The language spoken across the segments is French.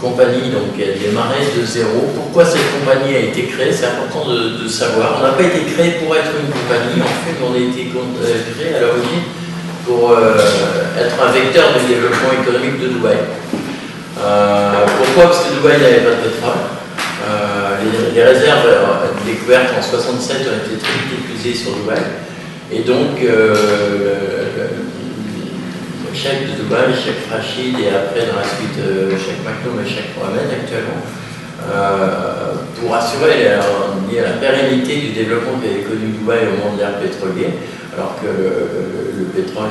compagnie donc, qui a démarré de zéro. Pourquoi cette compagnie a été créée? C'est important de savoir. On n'a pas été créé pour être une compagnie, en fait, on a été créé à l'origine pour être un vecteur du développement économique de Dubaï. Pourquoi? Parce que Dubaï n'avait pas de pétrole. Les réserves découvertes en 67 ont été très vite épuisées sur Dubaï. Et donc, le chèque de Dubaï, chèque Rachid, et après dans la suite, chèque Maktoum et chèque Mohamed actuellement, pour assurer la pérennité du développement qu'avait connu Dubaï au moment de l'ère pétrolière, alors que le pétrole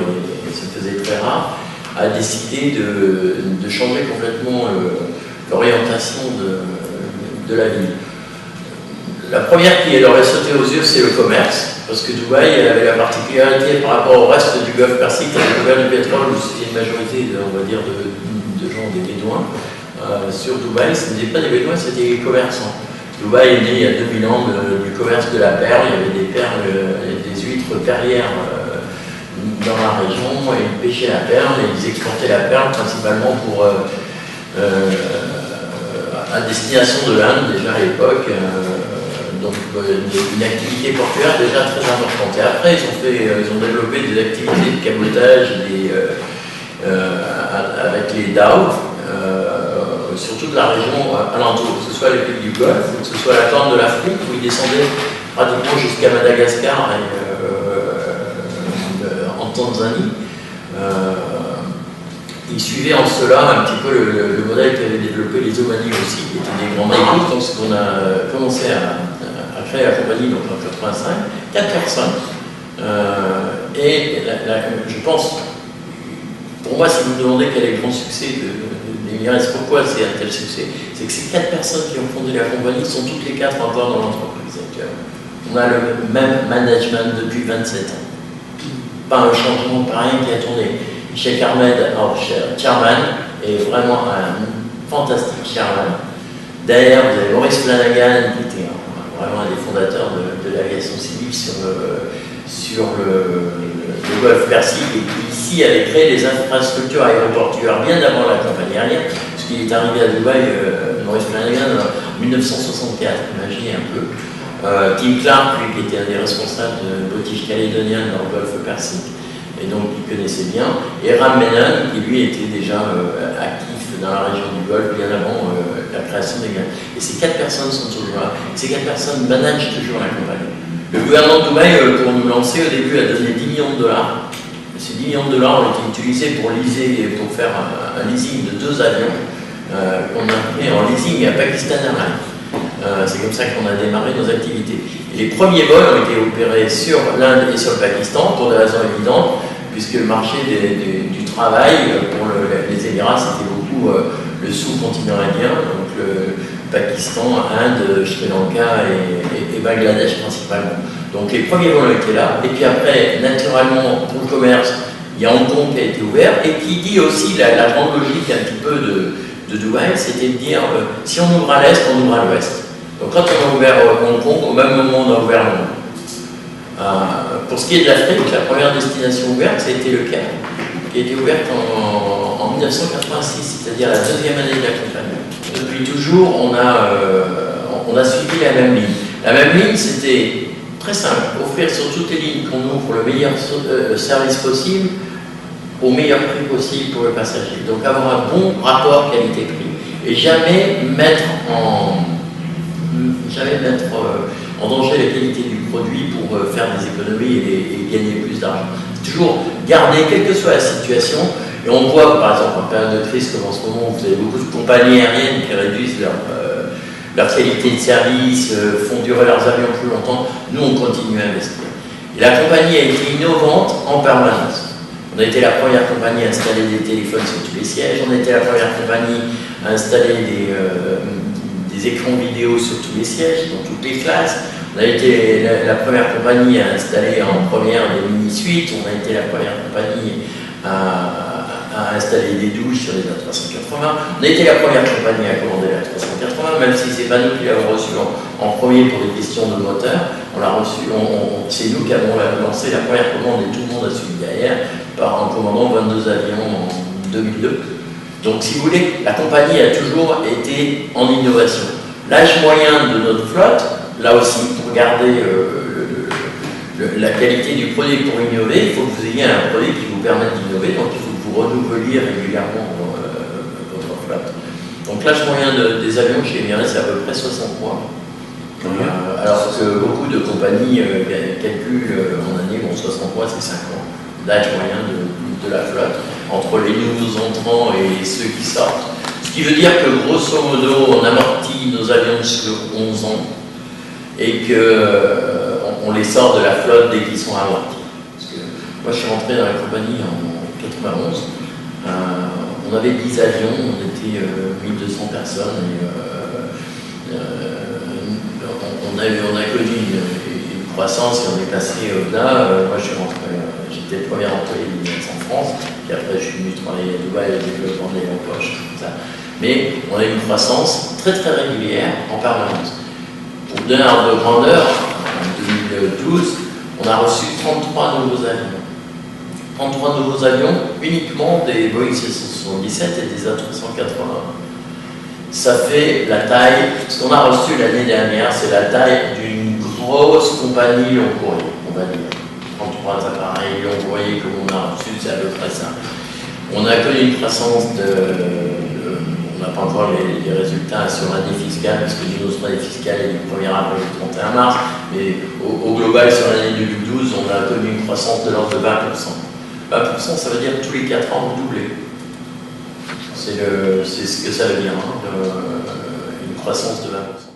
se faisait très rare, a décidé de changer complètement l'orientation de la ville. La première qui leur est sautée aux yeux, c'est le commerce, parce que Dubaï avait la particularité par rapport au reste du Golfe Persique, qui avait couvert du pétrole, où c'était une majorité, on va dire, de gens, des Bédouins. Sur Dubaï, ce n'était pas des Bédouins, c'était des commerçants. Dubaï est né il y a 2000 ans du commerce de la perle, il y avait des perles, des huîtres perlières dans la région, et ils pêchaient la perle, et ils exportaient la perle principalement pour à destination de l'Inde, déjà à l'époque. Donc une activité portuaire déjà très importante. Et après, ils ont développé des activités de cabotage avec les dhows, surtout de la région alentour, que ce soit les pays du Golfe, que ce soit la Corne de l'Afrique, où ils descendaient pratiquement jusqu'à Madagascar et en Tanzanie. Ils suivaient en cela un petit peu le modèle qu'avaient développé les Omani aussi, qui étaient des grands maïkoutes. Donc, ce qu'on a commencé à créer la compagnie donc en 85, 4 personnes. Je pense, pour moi, si vous me demandez quel est le grand succès d'Emirates, pourquoi c'est un tel succès, c'est que ces 4 personnes qui ont fondé la compagnie sont toutes les 4 encore dans l'entreprise actuelle. On a le même management depuis 27 ans. Pas un changement, pas rien qui a tourné. Cheikh Ahmed, chairman, est vraiment un fantastique chairman. Derrière, vous avez Maurice Flanagan, qui était vraiment un des fondateurs de l'aviation civile sur le Golfe Persique, et qui ici avait créé les infrastructures aéroportuaires bien avant la compagnie aérienne, puisqu'il est arrivé à Dubaï, Maurice Flanagan, en 1964, imaginez un peu. Tim Clark, lui, qui était un des responsables de British Caledonian dans le Golfe Persique, et donc il connaissait bien, et Ram Menon, qui lui était déjà actif dans la région du Golfe bien avant la création des gains. Et ces 4 personnes sont toujours là, et ces 4 personnes managent toujours la compagnie. Le gouvernement de Dubaï, pour nous lancer au début, a donné 10 millions de dollars. Ces 10 millions de dollars ont été utilisés pour faire un leasing de 2 avions qu'on a mis en leasing à Pakistan Airlines. C'est comme ça qu'on a démarré nos activités. Et les premiers vols ont été opérés sur l'Inde et sur le Pakistan pour des raisons évidentes, puisque le marché du travail pour les Émirats, c'était beaucoup le sous-continent indien, donc le Pakistan, Inde, Sri Lanka et Bangladesh principalement. Donc les premiers vols ont été là, et puis après, naturellement, pour le commerce, il y a Hong Kong qui a été ouvert, et qui dit aussi la grande logique un petit peu de Dubaï, c'était de dire si on ouvre à l'est, on ouvre à l'ouest. Donc quand on a ouvert Hong Kong, au même moment on a ouvert Londres. Pour ce qui est de l'Afrique, la première destination ouverte, ça a été le Caire, qui a été ouverte en 1986, c'est-à-dire la 2e année de la compagnie. Depuis toujours, on a suivi la même ligne. La même ligne, c'était très simple, offrir sur toutes les lignes qu'on ouvre le meilleur service possible, au meilleur prix possible pour le passager. Donc avoir un bon rapport qualité-prix et jamais mettre en danger la qualité du produit pour faire des économies et gagner plus d'argent. Toujours garder, quelle que soit la situation, et on voit par exemple en période de crise comme en ce moment, vous avez beaucoup de compagnies aériennes qui réduisent leur qualité de service, font durer leurs avions plus longtemps. Nous, on continue à investir. Et la compagnie a été innovante en permanence. On a été la première compagnie à installer des téléphones sur tous les sièges, on a été la première compagnie à installer des écrans vidéo sur tous les sièges, dans toutes les classes. On a été la première compagnie à installer en première des mini-suites, on a été la première compagnie à installer des douches sur les A380. On a été la première compagnie à commander la 380, même si ce n'est pas nous qui l'avons reçu en premier pour des questions de moteur. On l'a reçu, c'est nous qui avons lancé la première commande et tout le monde a suivi derrière en commandant 22 avions en 2002. Donc, si vous voulez, la compagnie a toujours été en innovation. L'âge moyen de notre flotte, là aussi, pour garder la qualité du produit pour innover, il faut que vous ayez un produit qui vous permette d'innover, donc il faut que vous renouveliez régulièrement votre flotte. Donc l'âge moyen des avions chez Emirates, c'est à peu près 60 mois. Alors que beaucoup de compagnies calculent en année, 60 mois, c'est 5 ans, l'âge moyen de la flotte, entre les nouveaux entrants et ceux qui sortent. Ce qui veut dire que grosso modo, on amortit nos avions sur 11 ans et qu'on les sort de la flotte dès qu'ils sont amortis. Parce que moi, je suis rentré dans la compagnie en 91. On avait 10 avions, on était 1200 personnes et on a connu une croissance et on est passé au-delà. Moi, je suis rentré, j'étais le premier employé d'Emirates en France, puis après, je suis venu travailler à Dubaï, le développement de l'empoche, tout ça. Mais on a eu une croissance très très régulière en permanence. Pour vous donner un ordre de grandeur, en 2012, on a reçu 33 nouveaux avions. 33 nouveaux avions, uniquement des Boeing 777 et des A380. Ça fait la taille, ce qu'on a reçu l'année dernière, c'est la taille d'une grosse compagnie long courrier, on va dire. 33 appareils long courrier que l'on a reçu, c'est à peu près ça. On a connu une croissance on n'a pas encore les résultats sur l'année fiscale, parce que notre année fiscale est du 1er avril au 31 mars, mais au global, sur l'année 2012, on a connu une croissance de l'ordre de 20%. 20%, ça veut dire que tous les 4 ans, vous doublez. C'est ce que ça veut dire, une croissance de 20%.